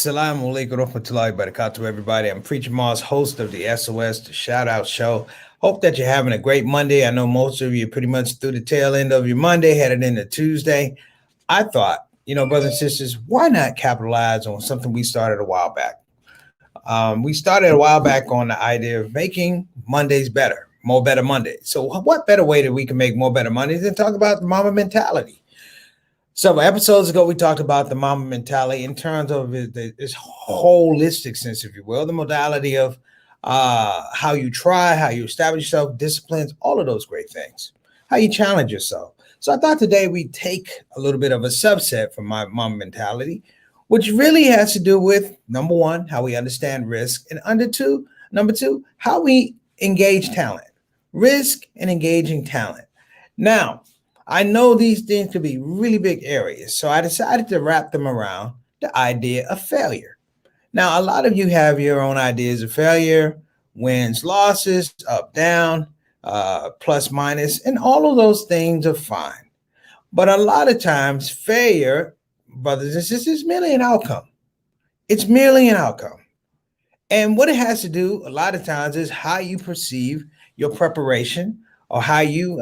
Assalamu alaikum warahmatullahi wabarakatuh, everybody. I'm Preacher Moss, host of the SOS, the Shout Out Show. Hope that you're having a great Monday. I know most of you are pretty much through the tail end of your Monday, headed into Tuesday. I thought, brothers and sisters, why not capitalize on something we started a while back? We started a while back on the idea of making Mondays better, more better Mondays. So, what better way that we can make more better Mondays than talk about the Mamba Mentality? Several episodes ago, we talked about the Mamba Mentality in terms of this holistic sense, if you will, the modality of how you try, how you establish yourself, disciplines, all of those great things, how you challenge yourself. So I thought today we'd take a little bit of a subset from my Mamba Mentality, which really has to do with, number one, how we understand risk, and number two, how we engage talent, risk and engaging talent. Now, I know these things could be really big areas, so I decided to wrap them around the idea of failure. Now, a lot of you have your own ideas of failure, wins, losses, up, down, plus, minus, and all of those things are fine. But a lot of times, failure, brothers and sisters, is merely an outcome. It's merely an outcome. And what it has to do a lot of times is how you perceive your preparation or how you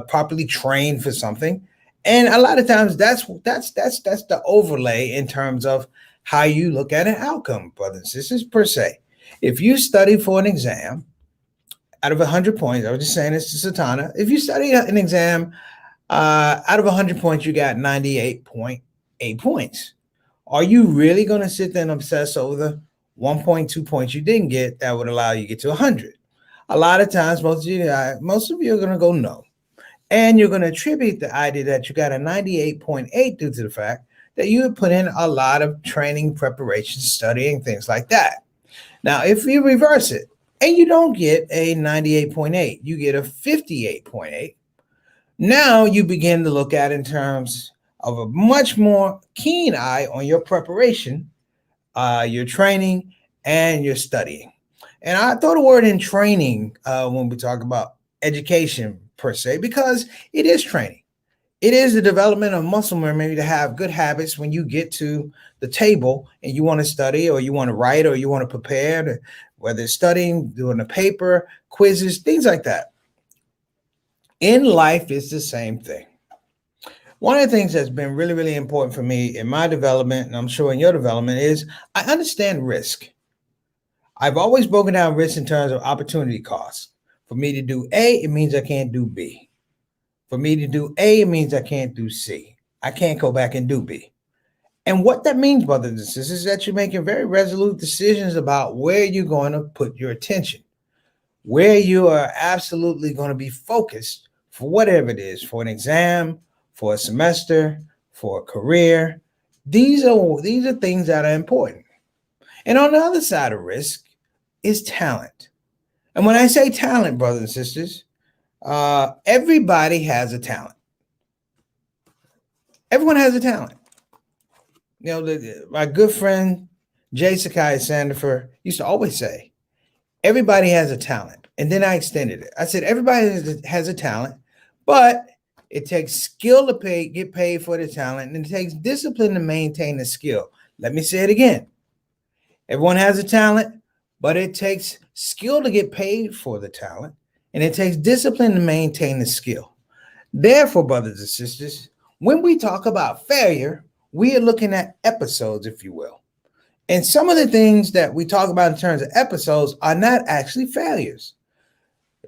properly train for something. And a lot of times that's the overlay in terms of how you look at an outcome, brothers and sisters, per se. If you study for an exam out of 100 points, I was just saying this to Satana, if you study an exam out of 100 points, you got 98.8 points. Are you really going to sit there and obsess over the 1.2 points you didn't get that would allow you to get to 100? A lot of times, most of you are going to go no. And you're going to attribute the idea that you got a 98.8 due to the fact that you have put in a lot of training, preparation, studying, things like that. Now, if you reverse it and you don't get a 98.8, you get a 58.8. Now you begin to look at it in terms of a much more keen eye on your preparation, your training, and your studying. And I throw the word in training when we talk about education per se, because it is training. It is the development of muscle memory to have good habits when you get to the table and you want to study or you want to write or you want to prepare, whether it's studying, doing a paper, quizzes, things like that. In life, it's the same thing. One of the things that's been really, really important for me in my development, and I'm sure in your development, is I understand risk. I've always broken down risk in terms of opportunity costs. For me to do A, it means I can't do B. For me to do A, it means I can't do C. I can't go back and do B. And what that means, brothers and sisters, is that you're making very resolute decisions about where you're going to put your attention, where you are absolutely going to be focused for whatever it is, for an exam, for a semester, for a career. These are things that are important. And on the other side of risk is talent. And when I say talent, brothers and sisters, everybody has a talent. Everyone has a talent. My good friend Jay Sakai Sandifer used to always say, everybody has a talent. And then I extended it. I said, everybody has a talent, but it takes skill to get paid for the talent, and it takes discipline to maintain the skill. Let me say it again. Everyone has a talent, but it takes skill to get paid for the talent, and it takes discipline to maintain the skill. Therefore, brothers and sisters, when we talk about failure, we are looking at episodes, if you will. And some of the things that we talk about in terms of episodes are not actually failures.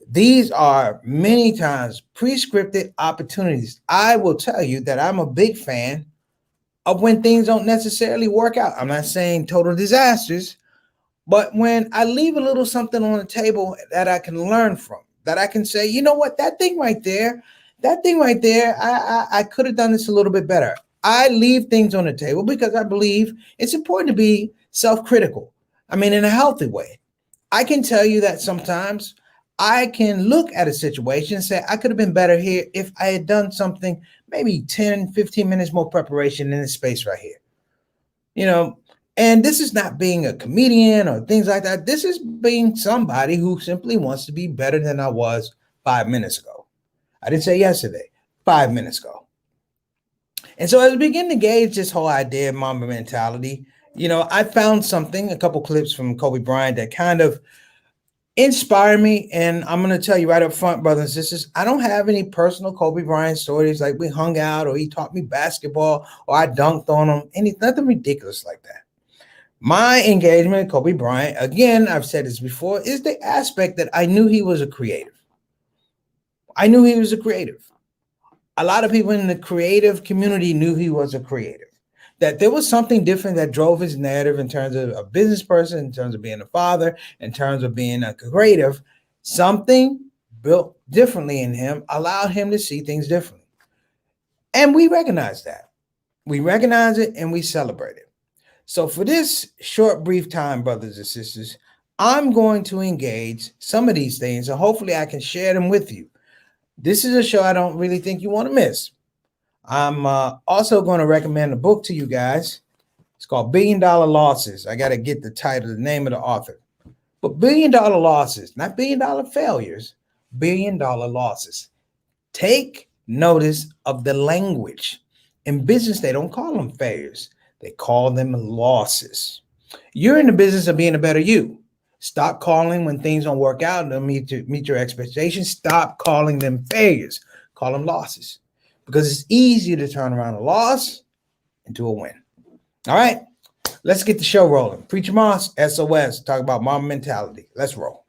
These are many times prescripted opportunities. I will tell you that I'm a big fan of when things don't necessarily work out. I'm not saying total disasters, but when I leave a little something on the table that I can learn from, that I can say, you know what, that thing right there, I could have done this a little bit better. I leave things on the table because I believe it's important to be self-critical. I mean, in a healthy way. I can tell you that sometimes I can look at a situation and say, I could have been better here if I had done something, maybe 10, 15 minutes more preparation in this space right here. And this is not being a comedian or things like that. This is being somebody who simply wants to be better than I was 5 minutes ago. I didn't say yesterday, 5 minutes ago. And so as we begin to gauge this whole idea of Mamba mentality, I found a couple clips from Kobe Bryant that kind of inspire me. And I'm going to tell you right up front, brothers and sisters, I don't have any personal Kobe Bryant stories like we hung out or he taught me basketball or I dunked on him. Nothing ridiculous like that. My engagement with Kobe Bryant, again, I've said this before, is the aspect that I knew he was a creative. I knew he was a creative. A lot of people in the creative community knew he was a creative. That there was something different that drove his narrative in terms of a business person, in terms of being a father, in terms of being a creative. Something built differently in him allowed him to see things differently. And we recognize that. We recognize it and we celebrate it. So for this short, brief time, brothers and sisters, I'm going to engage some of these things and hopefully I can share them with you. This is a show I don't really think you want to miss. I'm also going to recommend a book to you guys. It's called $1 Billion Losses. I got to get the title, the name of the author. But $1 Billion Losses, not $1 billion failures, $1 billion losses. Take notice of the language. In business, they don't call them failures. They call them losses. You're in the business of being a better you. Stop calling when things don't work out and don't meet your expectations. Stop calling them failures. Call them losses. Because it's easier to turn around a loss into a win. All right, let's get the show rolling. Preacher Moss, SOS, talk about Mamba Mentality. Let's roll.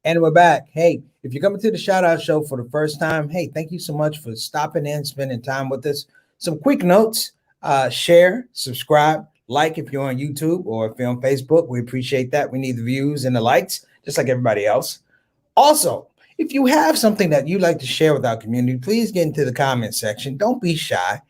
And we're back. Hey, if you're coming to the Shout Out Show for the first time, hey, thank you so much for stopping in, spending time with us. Some quick notes, share, subscribe, like if you're on YouTube or if you're on Facebook. We appreciate that. We need the views and the likes, just like everybody else. Also, if you have something that you'd like to share with our community, please get into the comment section. Don't be shy.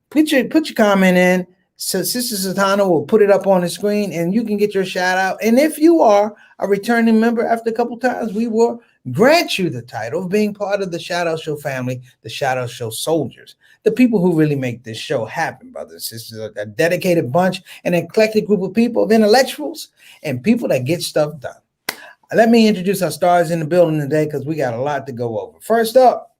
Put your comment in. So Sister Satana will put it up on the screen and you can get your shout out. And if you are a returning member after a couple times, we will grant you the title of being part of the Shout Out Show family, the Shout Out Show soldiers, the people who really make this show happen, brothers and sisters, a dedicated bunch, an eclectic group of people, of intellectuals, and people that get stuff done. Let me introduce our stars in the building today because we got a lot to go over. First up,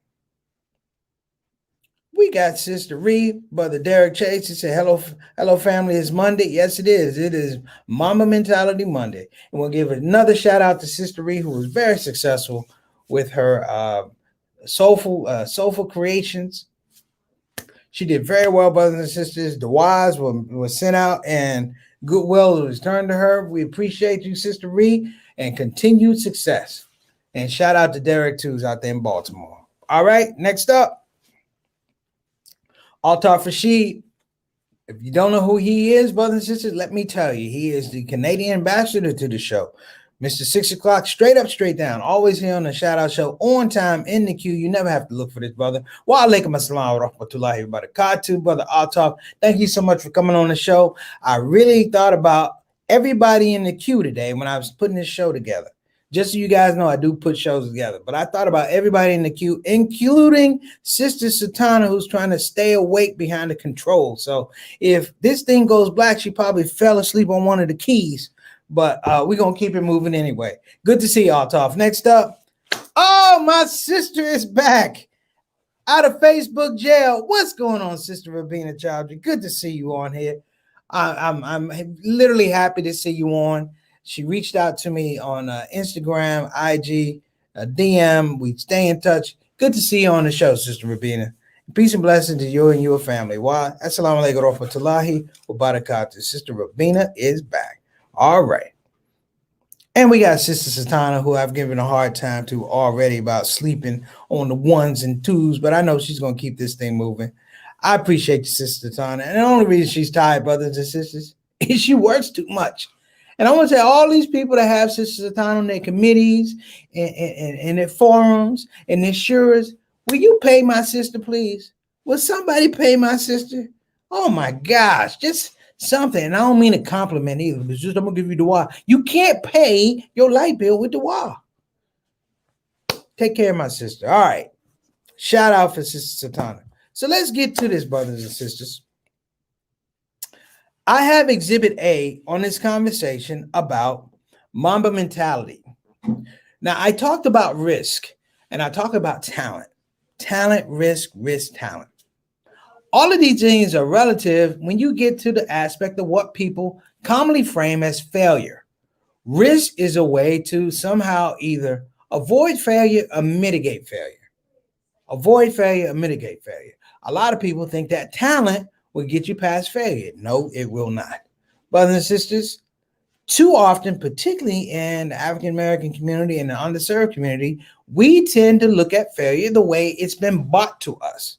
we got Sister Reed, Brother Derek Chase. He said, hello, family. It's Monday. Yes, it is. It is Mamba Mentality Monday. And we'll give another shout out to Sister Reed, who was very successful with her soulful creations. She did very well, brothers and sisters. The wise were sent out and goodwill was returned to her. We appreciate you, Sister Reed, and continued success. And shout out to Derek, too, who's out there in Baltimore. All right, next up. Altaf Rashid, if you don't know who he is, brothers and sisters, let me tell you, he is the Canadian ambassador to the show. Mr. 6 o'clock, straight up, straight down, always here on the Shout Out Show, on time, in the queue. You never have to look for this, brother. Wa alaikum assalam wa rahmatullahi wa barakatuh, Brother Altaf. Thank you so much for coming on the show. I really thought about everybody in the queue today when I was putting this show together. Just so you guys know, I do put shows together, but I thought about everybody in the queue, including Sister Satana, who's trying to stay awake behind the control. So if this thing goes black, she probably fell asleep on one of the keys, but we're going to keep it moving anyway. Good to see you, Altaf. Next up, oh, my sister is back out of Facebook jail. What's going on, Sister Rabina Chowdhury? Good to see you on here. I'm literally happy to see you on. She reached out to me on Instagram, IG, DM. We stay in touch. Good to see you on the show, Sister Rabina. Peace and blessings to you and your family. Wa assalamu alaikum wa rahmatullahi wa barakatuh. Sister Rabina is back. All right. And we got Sister Satana, who I've given a hard time to already about sleeping on the ones and twos, but I know she's going to keep this thing moving. I appreciate you, Sister Satana. And the only reason she's tired, brothers and sisters, is she works too much. And I want to say all these people that have Sister Satana on their committees and their forums and their shurers, will you pay my sister, please? Will somebody pay my sister? Oh my gosh, just something. And I don't mean a compliment either, but just I'm gonna give you the wah. You can't pay your light bill with the wah. Take care of my sister. All right. Shout out for Sister Satana. So let's get to this, brothers and sisters. I have Exhibit A on this conversation about Mamba Mentality. Now, I talked about risk and I talk about talent. Talent, risk, talent. All of these things are relative when you get to the aspect of what people commonly frame as failure. Risk is a way to somehow either avoid failure or mitigate failure. Avoid failure or mitigate failure. A lot of people think that talent will get you past failure. No, it will not. Brothers and sisters, too often, particularly in the African American community and the underserved community, we tend to look at failure the way it's been bought to us.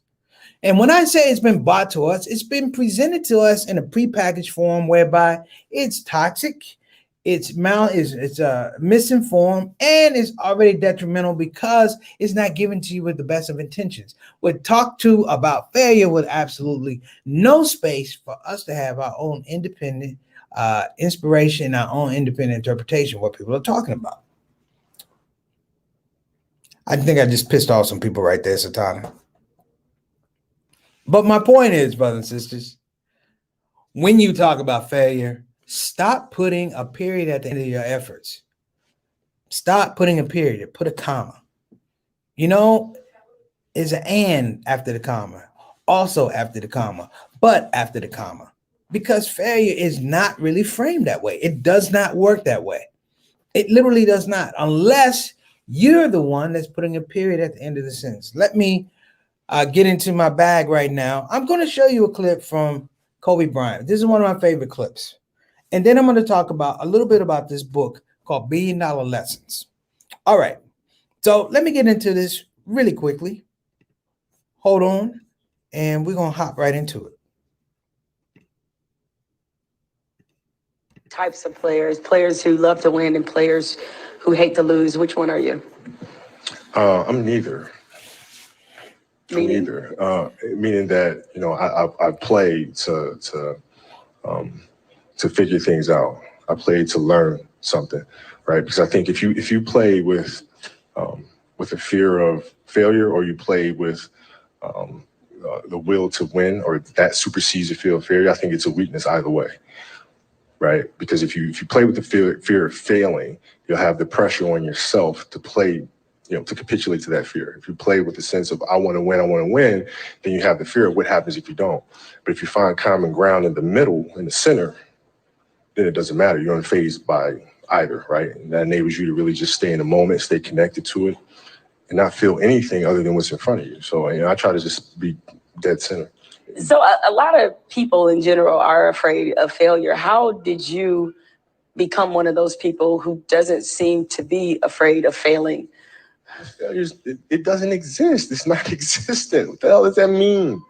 And when I say it's been bought to us, it's been presented to us in a prepackaged form whereby it's toxic, it's misinformed, and it's already detrimental because it's not given to you with the best of intentions. We're talked to about failure with absolutely no space for us to have our own independent inspiration, our own independent interpretation of what people are talking about. I think I just pissed off some people right there, Satana. But my point is, brothers and sisters, when you talk about failure, stop putting a period at the end of your efforts. Stop putting a period, put a comma. You know, is an and after the comma, also after the comma, but after the comma. Because failure is not really framed that way. It does not work that way. It literally does not, unless you're the one that's putting a period at the end of the sentence. Let me get into my bag right now. I'm going to show you a clip from Kobe Bryant. This is one of my favorite clips. And then I'm going to talk about a little bit about this book called $1 Billion Lessons. All right. So let me get into this really quickly. Hold on. And we're going to hop right into it. Types of players who love to win and players who hate to lose. Which one are you? I'm neither. Meaning? Meaning that, you know, I play to figure things out. I play to learn something, right? Because I think if you play with a fear of failure, or you play with the will to win, or that supersedes the fear of failure, I think it's a weakness either way, right? Because if you play with the fear of failing, you'll have the pressure on yourself to play, to capitulate to that fear. If you play with the sense of I want to win, then you have the fear of what happens if you don't. But if you find common ground in the middle, in the center, then it doesn't matter. You're unfazed by either, right? And that enables you to really just stay in the moment, stay connected to it, and not feel anything other than what's in front of you. So, I try to just be dead center. So a lot of people in general are afraid of failure. How did you become one of those people who doesn't seem to be afraid of failing? It doesn't exist. It's not existent. What the hell does that mean?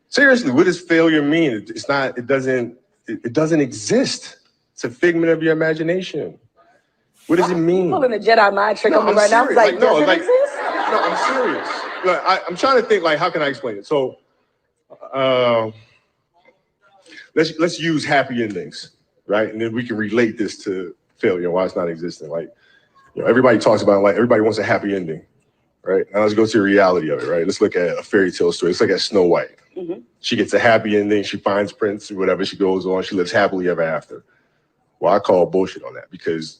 Seriously, what does failure mean? It doesn't exist. It's a figment of your imagination. What does it mean? You're pulling a Jedi mind trick on me right now. Like, does it exist? No, I'm serious. I'm trying to think, how can I explain it? So, let's use happy endings, right? And then we can relate this to failure, why it's not existent. Everybody talks about, everybody wants a happy ending, right? Now let's go to the reality of it, right? Let's look at a fairy tale story. Let's look at Snow White. Mm-hmm. She gets a happy ending. She finds Prince or whatever. She goes on. She lives happily ever after. Well, I call bullshit on that, because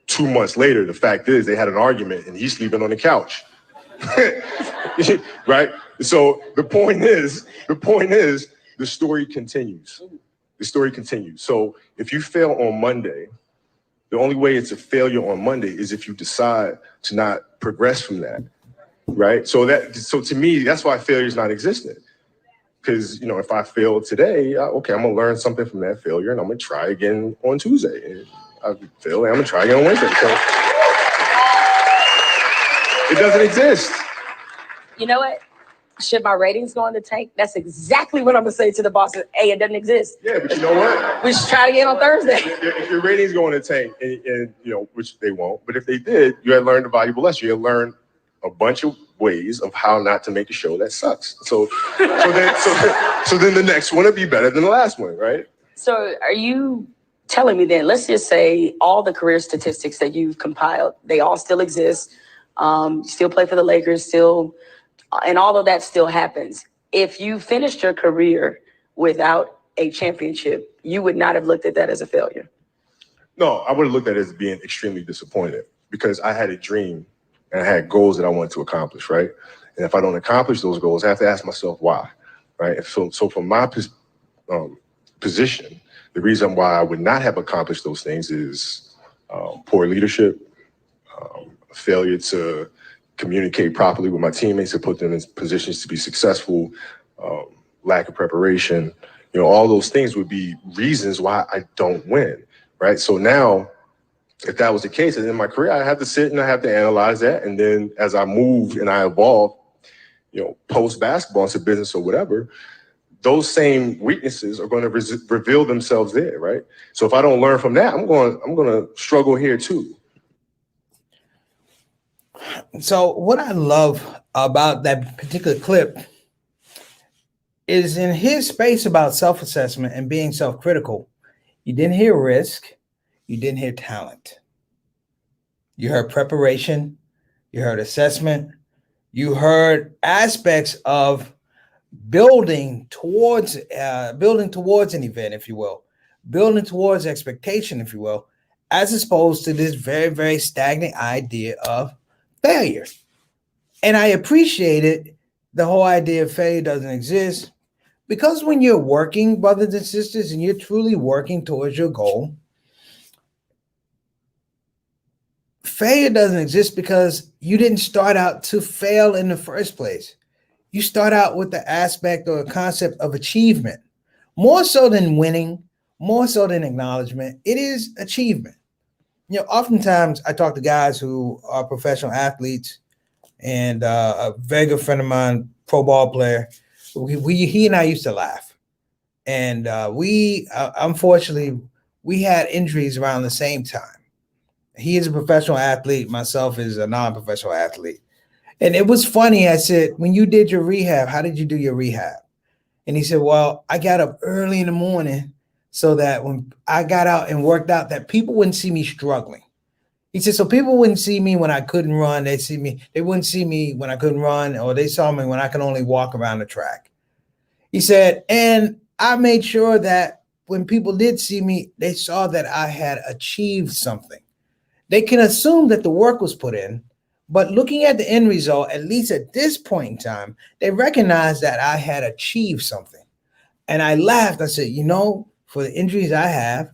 2 months later, the fact is they had an argument and he's sleeping on the couch. Right? So the point is, the story continues. The story continues. So if you fail on Monday, the only way it's a failure on Monday is if you decide to not progress from that, right? So to me, that's why failure is not existent. Because, if I fail today, I'm going to learn something from that failure, and I'm going to try again on Tuesday. And I fail, and I'm going to try again on Wednesday. So it doesn't exist. You know what? should my ratings go in the tank? That's exactly what I'm gonna say to the bosses. Hey, it doesn't exist. Yeah, but you know what? We should try it again on Thursday. If your ratings go in the tank, and which they won't, but if they did, you had learned a valuable lesson. You had learned a bunch of ways of how not to make a show that sucks. So then the next one will be better than the last one, right? So are you telling me then, let's just say all the career statistics that you've compiled, they all still exist, still play for the Lakers, still, and all of that still happens. If you finished your career without a championship, you would not have looked at that as a failure? No, I would have looked at it as being extremely disappointed because I had a dream and I had goals that I wanted to accomplish, right? And if I don't accomplish those goals, I have to ask myself why, right? So from my position, the reason why I would not have accomplished those things is poor leadership, failure to communicate properly with my teammates to put them in positions to be successful, lack of preparation, all those things would be reasons why I don't win, right? So now, if that was the case, and in my career, I have to sit and I have to analyze that. And then as I move and I evolve, post basketball into business or whatever, those same weaknesses are going to reveal themselves there, right? So if I don't learn from that, I'm going to struggle here too. So what I love about that particular clip is in his space about self-assessment and being self-critical, you didn't hear risk, you didn't hear talent. You heard preparation, you heard assessment, you heard aspects of building towards an event, if you will, building towards expectation, if you will, as opposed to this very, very stagnant idea of failure. And I appreciated the whole idea of failure doesn't exist, because when you're working, brothers and sisters, and you're truly working towards your goal, failure doesn't exist because you didn't start out to fail in the first place. You start out with the aspect or concept of achievement. More so than winning, more so than acknowledgement, it is achievement. Oftentimes I talk to guys who are professional athletes, and a very good friend of mine, pro ball player, he and I used to laugh. And unfortunately, we had injuries around the same time. He is a professional athlete. Myself is a non-professional athlete. And it was funny. I said, when you did your rehab, how did you do your rehab? And he said, well, I got up early in the morning so that when I got out and worked out, that people wouldn't see me struggling. He said, so people wouldn't see me when I couldn't run. They wouldn't see me when I couldn't run, or they saw me when I could only walk around the track. He said, and I made sure that when people did see me, they saw that I had achieved something. They can assume that the work was put in, but looking at the end result, at least at this point in time, they recognized that I had achieved something. And I laughed. I said, for the injuries I have,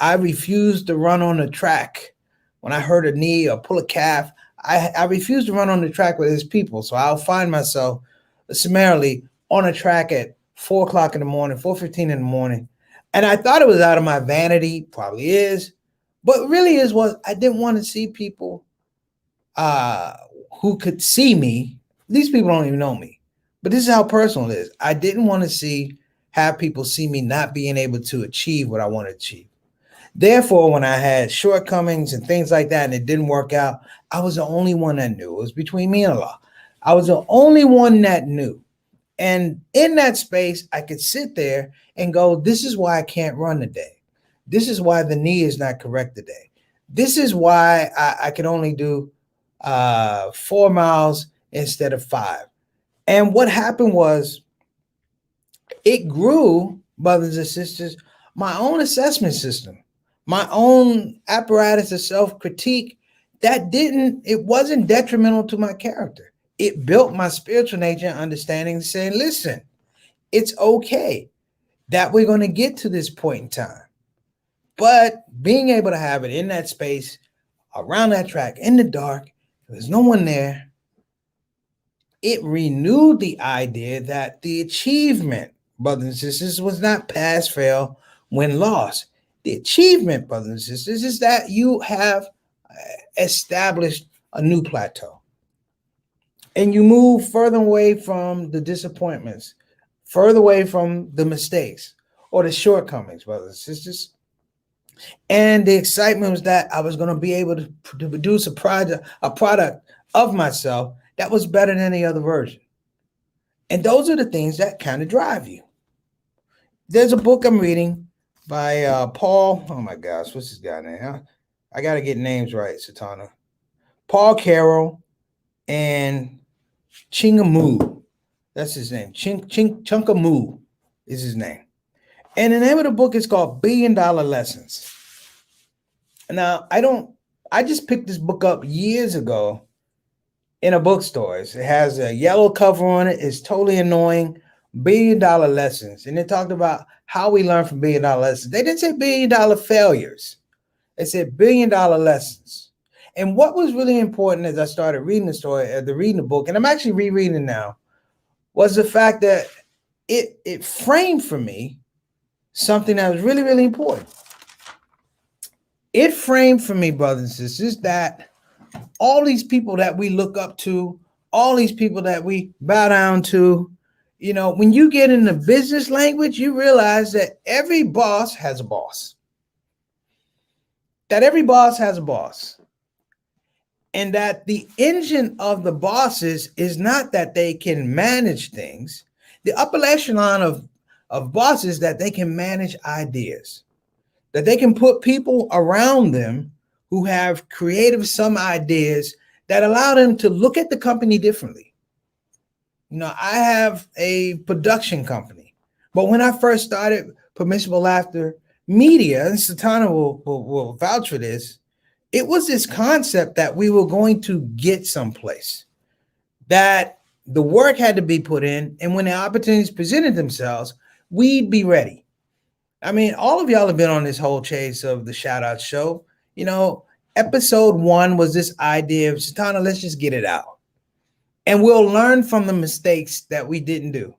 I refused to run on the track. When I hurt a knee or pull a calf, I refuse to run on the track with his people. So I'll find myself summarily on a track at 4 o'clock in the morning, 4:15 in the morning. And I thought it was out of my vanity, probably is, but really was I didn't want to see people who could see me. These people don't even know me, but this is how personal it is. I didn't want to have people see me not being able to achieve what I want to achieve. Therefore, when I had shortcomings and things like that and it didn't work out, I was the only one that knew. It was between me and Allah. I was the only one that knew. And in that space, I could sit there and go, this is why I can't run today. This is why the knee is not correct today. This is why I can only do 4 miles instead of 5. And what happened was it grew, brothers and sisters, my own assessment system, my own apparatus of self-critique it wasn't detrimental to my character. It built my spiritual nature and understanding, saying, listen, it's okay that we're going to get to this point in time. But being able to have it in that space, around that track, in the dark, there's no one there, it renewed the idea that the achievement, brothers and sisters, was not pass, fail, win, loss. The achievement, brothers and sisters, is that you have established a new plateau. and you move further away from the disappointments, further away from the mistakes or the shortcomings, brothers and sisters. And the excitement was that I was going to be able to produce a product of myself that was better than any other version. And those are the things that kind of drive you. There's a book I'm reading by Paul. Oh my gosh, what's this guy name? Huh? I got to get names right, Satana. Paul Carroll and Chingamoo. That's his name. Chunkamoo is his name. And the name of the book is called $1 Billion Lessons. Now, I just picked this book up years ago in a bookstore. It has a yellow cover on it. It's totally annoying. $1 Billion Lessons. And they talked about how we learn from $1 billion lessons. They didn't say $1 billion failures. They said $1 billion lessons. And what was really important as I started reading the book, and I'm actually rereading it now, was the fact that it framed for me something that was really, really important. It framed for me, brothers and sisters, that all these people that we look up to, all these people that we bow down to, when you get into business language, you realize that every boss has a boss. That every boss has a boss. And that the engine of the bosses is not that they can manage things. The upper echelon of bosses, that they can manage ideas, that they can put people around them who have some ideas that allow them to look at the company differently. I have a production company, but when I first started Permissible Laughter Media, and Satana will vouch for this, it was this concept that we were going to get someplace, that the work had to be put in, and when the opportunities presented themselves, we'd be ready. I mean, all of y'all have been on this whole chase of the Shout Out Show. Episode 1 was this idea of, Satana, let's just get it out. And we'll learn from the mistakes that we didn't do.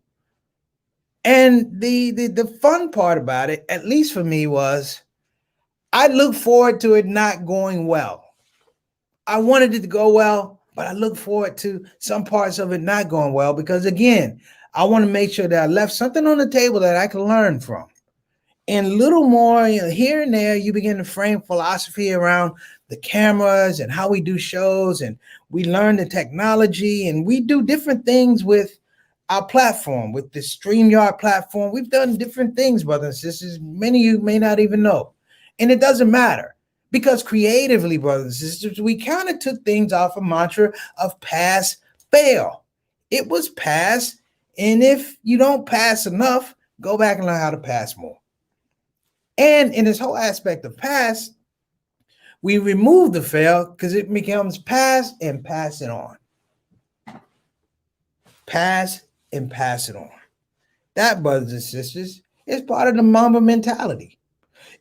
And the fun part about it, at least for me, was I look forward to it not going well. I wanted it to go well, but I look forward to some parts of it not going well because, again, I want to make sure that I left something on the table that I can learn from. And little more, here and there, you begin to frame philosophy around the cameras and how we do shows, and we learn the technology, and we do different things with our platform, with the StreamYard platform. We've done different things, brothers and sisters. Many of you may not even know. And it doesn't matter, because creatively, brothers and sisters, we kind of took things off a mantra of pass, fail. It was pass, and if you don't pass enough, go back and learn how to pass more. And in this whole aspect of pass, we remove the fail because it becomes pass and pass it on. Pass and pass it on. That, brothers and sisters, is part of the Mamba mentality.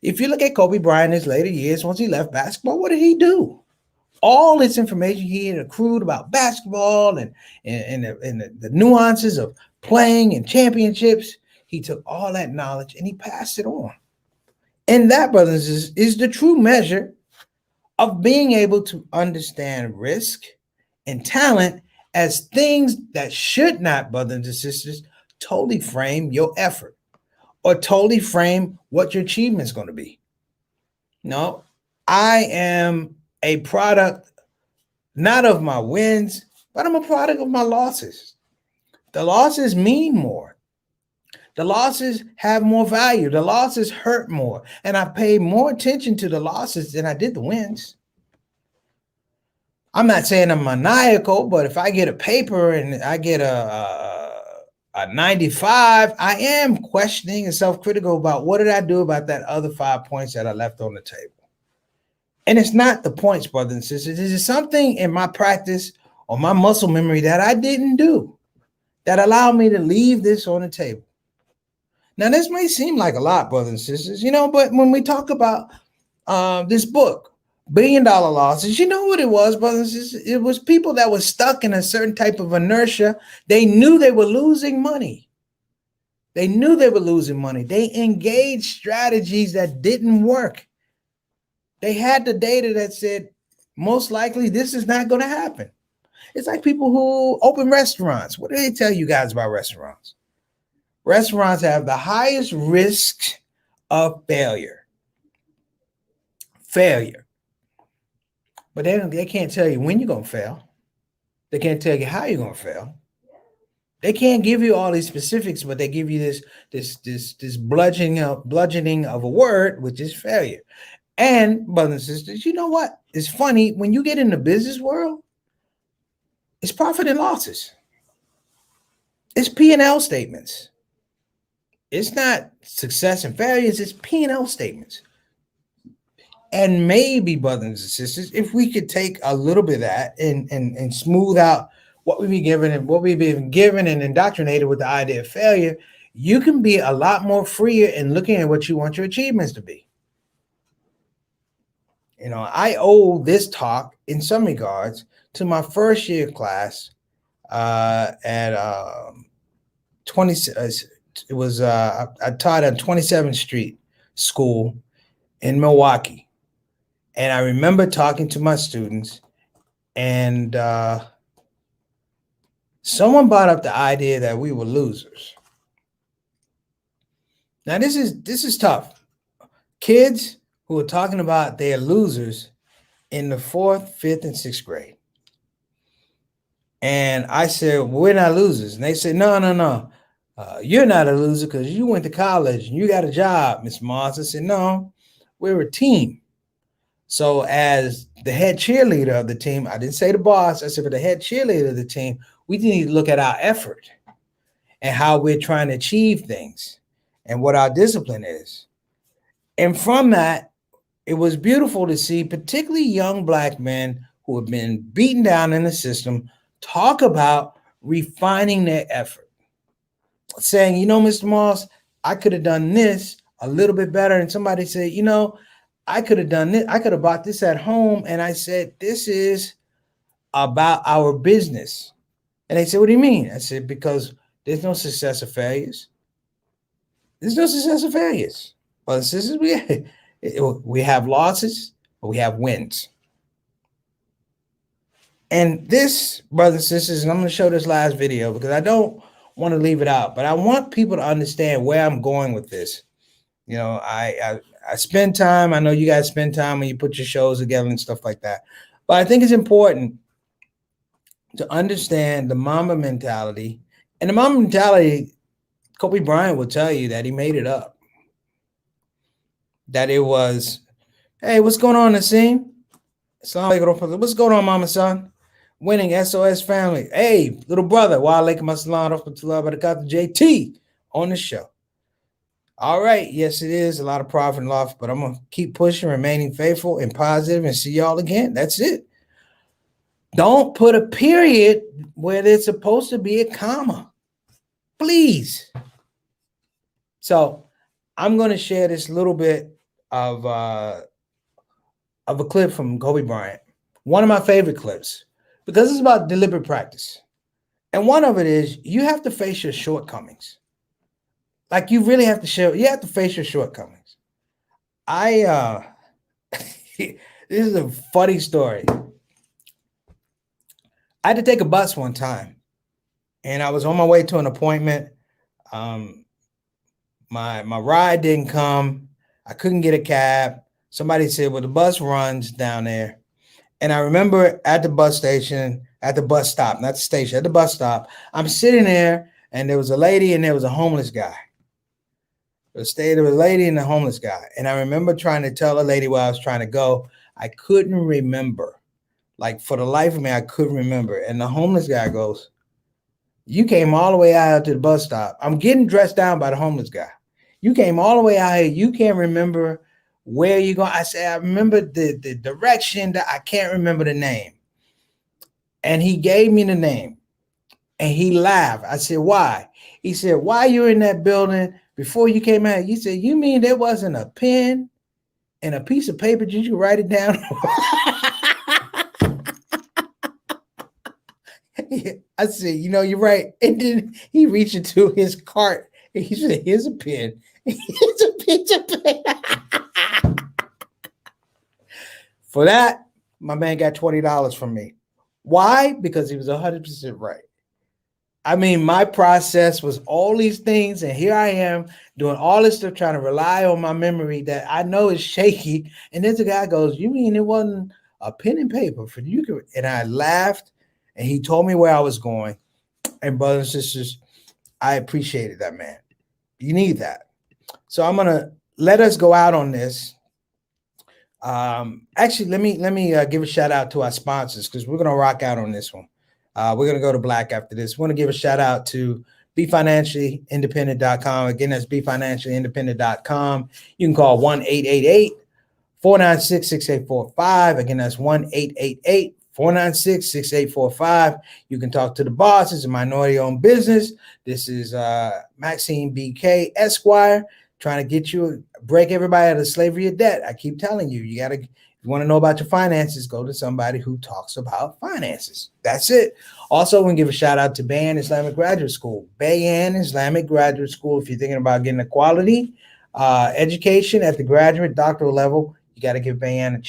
If you look at Kobe Bryant in his later years, once he left basketball, what did he do? All this information he had accrued about basketball and the nuances of playing and championships, he took all that knowledge and he passed it on. And that, brothers, is the true measure of being able to understand risk and talent as things that should not, brothers and sisters, totally frame your effort or totally frame what your achievement is going to be. No, I am a product not of my wins, but I'm a product of my losses. The losses mean more. The losses have more value. The losses hurt more. And I pay more attention to the losses than I did the wins. I'm not saying I'm maniacal, but if I get a paper and I get a 95, I am questioning and self-critical about what did I do about that other 5 points that I left on the table. And it's not the points, brothers and sisters. It is something in my practice or my muscle memory that I didn't do that allowed me to leave this on the table. Now, this may seem like a lot, brothers and sisters, but when we talk about this book, $1 Billion Losses, you know what it was, brothers and sisters? It was people that were stuck in a certain type of inertia. They knew they were losing money. They knew they were losing money. They engaged strategies that didn't work. They had the data that said, most likely, this is not going to happen. It's like people who open restaurants. What do they tell you guys about restaurants? Restaurants have the highest risk of failure. Failure. But they can't tell you when you're going to fail. They can't tell you how you're going to fail. They can't give you all these specifics, but they give you this bludgeoning of a word, which is failure. And brothers and sisters, you know what? It's funny when you get in the business world, it's profit and losses. It's P&L statements. It's not success and failures, it's P&L statements. And maybe, brothers and sisters, if we could take a little bit of that and smooth out what we've been given and indoctrinated with the idea of failure, you can be a lot more freer in looking at what you want your achievements to be. You know, I owe this talk in some regards to my first year class at 20. It was I taught at 27th Street School in Milwaukee, and I remember talking to my students, and someone brought up the idea that we were losers. Now this is tough. Kids who are talking about they're losers in the 4th, 5th, and 6th grade. And I said, well, we're not losers. And they said, no. You're not a loser because you went to college and you got a job, Miss Moss. I said, no, we're a team. So as the head cheerleader of the team, I didn't say the boss. I said, for the head cheerleader of the team, we need to look at our effort and how we're trying to achieve things and what our discipline is. And from that, it was beautiful to see particularly young Black men who have been beaten down in the system talk about refining their effort, saying, you know, Mr. Moss, I could have done this a little bit better. And somebody said, you know, I could have done this. I could have bought this at home. And I said, this is about our business. And they said, what do you mean? I said, because there's no success or failures. There's no success or failures. Well, this is we have losses, but we have wins. And this, brothers and sisters, and I'm going to show this last video because I don't want to leave it out, but I want people to understand where I'm going with this. You know, I spend time. I know you guys spend time when you put your shows together and stuff like that. But I think it's important to understand the Mamba mentality. And the Mamba mentality, Kobe Bryant will tell you that he made it up. That it was, hey, what's going on, Nassim? What's going on, Mama, son? Winning SOS family. Hey, little brother, JT on the show. All right. Yes, it is a lot of profit and loss, but I'm going to keep pushing, remaining faithful and positive, and see y'all again. That's it. Don't put a period where there's supposed to be a comma. Please. So I'm going to share this little bit of a clip from Kobe Bryant. One of my favorite clips, because it's about deliberate practice. And one of it is you have to face your shortcomings. Like you really have to face your shortcomings. This is a funny story. I had to take a bus one time and I was on my way to an appointment. My ride didn't come. I couldn't get a cab. Somebody said, well, the bus runs down there. And I remember at the bus station, at the bus stop, not the station, at the bus stop, I'm sitting there and there was a lady and there was a homeless guy. There was a lady and a homeless guy. And I remember trying to tell a lady where I was trying to go. I couldn't remember. Like for the life of me, I couldn't remember. And the homeless guy goes, you came all the way out to the bus stop. I'm getting dressed down by the homeless guy. You came all the way out here. You can't remember where you going. I said, I remember the direction, that I can't remember the name. And he gave me the name and he laughed. I said, why? He said, why you in that building before you came out? He said, you mean there wasn't a pen and a piece of paper? Did you write it down? I said, you know, you're right. And then he reached into his cart and he said, here's a pen. Here's a piece of paper. For that, my man got $20 from me. Why? Because he was 100% right. I mean, my process was all these things, and here I am doing all this stuff, trying to rely on my memory that I know is shaky. And then the guy goes, "You mean it wasn't a pen and paper for you?" And I laughed, and he told me where I was going. And brothers and sisters, I appreciated that, man. You need that. So I'm gonna let us go out on this. Actually, let me give a shout out to our sponsors because we're gonna rock out on this one. We're gonna go to black after this. We're gonna give a shout out to BeFinanciallyIndependent.com. Again, that's BeFinanciallyIndependent.com. You can call 1-888-496-6845. Again, that's 1-888-496-6845. You can talk to the boss. It's a minority-owned business. This is Maxine BK Esquire, trying to get you, break everybody out of the slavery of debt. I keep telling you, you gotta, if you want to know about your finances, go to somebody who talks about finances. That's it. Also, we can give a shout out to Bayan Islamic Graduate School. Bayan Islamic Graduate School. If you're thinking about getting a quality education at the graduate doctoral level, you got to give Bayan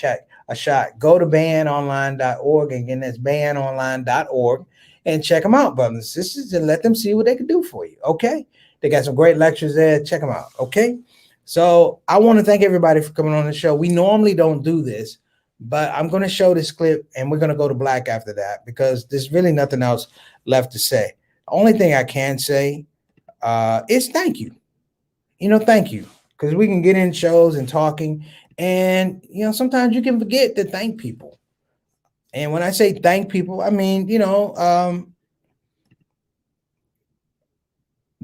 a shot. Go to bayanonline.org. Again, that's bayanonline.org, and check them out, brothers and sisters, and let them see what they can do for you. Okay. They got some great lectures there. Check them out. Okay. So I want to thank everybody for coming on the show. We normally don't do this, but I'm going to show this clip and we're going to go to black after that because there's really nothing else left to say. The only thing I can say is thank you. Thank you, because we can get in shows and talking, and sometimes you can forget to thank people. And when I say thank people, I mean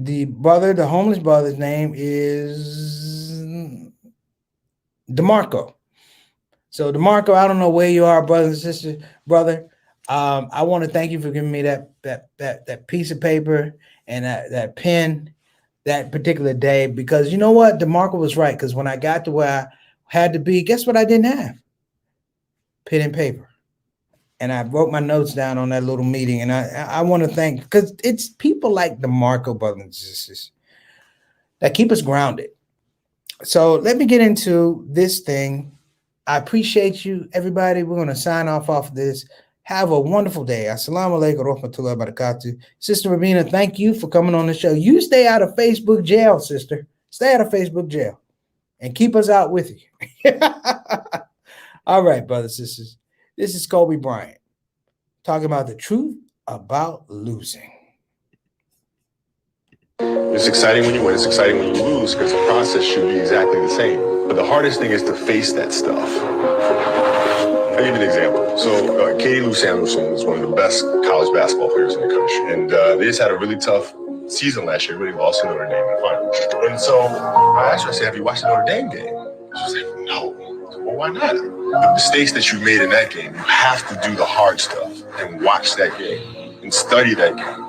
the homeless brother's name is DeMarco. So DeMarco, I don't know where you are, brothers and sisters, brother. I want to thank you for giving me that piece of paper and that pen that particular day, because you know what? DeMarco was right, because when I got to where I had to be, guess what I didn't have? Pen and paper. And I wrote my notes down on that little meeting. And I want to thank, because it's people like DeMarco, brothers and sisters, that keep us grounded. So let me get into this thing. I appreciate you, everybody. We're going to sign off of this. Have a wonderful day. Assalamu alaikum wa rahmatullahi wa barakatuh. Sister Rabina, thank you for coming on the show. You stay out of Facebook jail, sister. Stay out of Facebook jail and keep us out with you. All right, brothers and sisters. This is Kobe Bryant talking about the truth about losing. It's exciting when you win. It's exciting when you lose, because the process should be exactly the same. But the hardest thing is to face that stuff. I'll give you an example. So Katie Lou Samuelson is one of the best college basketball players in the country. And they just had a really tough season last year, really lost to Notre Dame in the finals. And so I asked her, I said, have you watched the Notre Dame game? She was like, no. Well, why not? The mistakes that you made in that game, you have to do the hard stuff and watch that game and study that game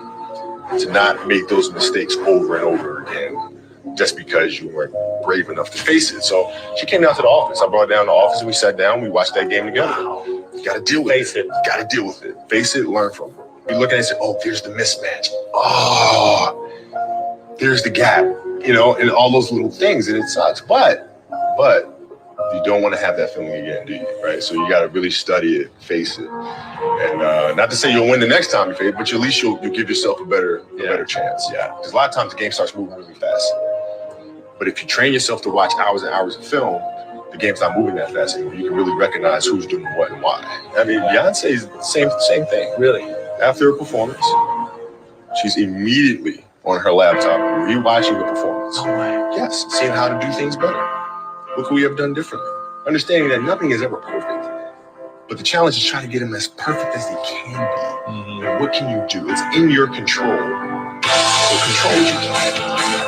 to not make those mistakes over and over again just because you weren't brave enough to face it. So she came down to the office. I brought her down to the office and we sat down. We watched that game together. You got to deal with it. You got to deal with it. Face it, learn from it. You look at it and say, oh, there's the mismatch. Oh, there's the gap, and all those little things. And it sucks. But you don't want to have that feeling again, do you? Right? So you got to really study it, face it. And not to say you'll win the next time you face it, but at least you'll give yourself a better chance. Yeah. Because a lot of times the game starts moving really fast. But if you train yourself to watch hours and hours of film, the game's not moving that fast anymore. You can really recognize who's doing what and why. I mean, Beyonce's the same thing. Really. After a performance, she's immediately on her laptop rewatching the performance. Yes, seeing how to do things better. What could we have done differently? Understanding that nothing is ever perfect. But the challenge is trying to get them as perfect as they can be. Mm-hmm. And what can you do? It's in your control. So control what you can.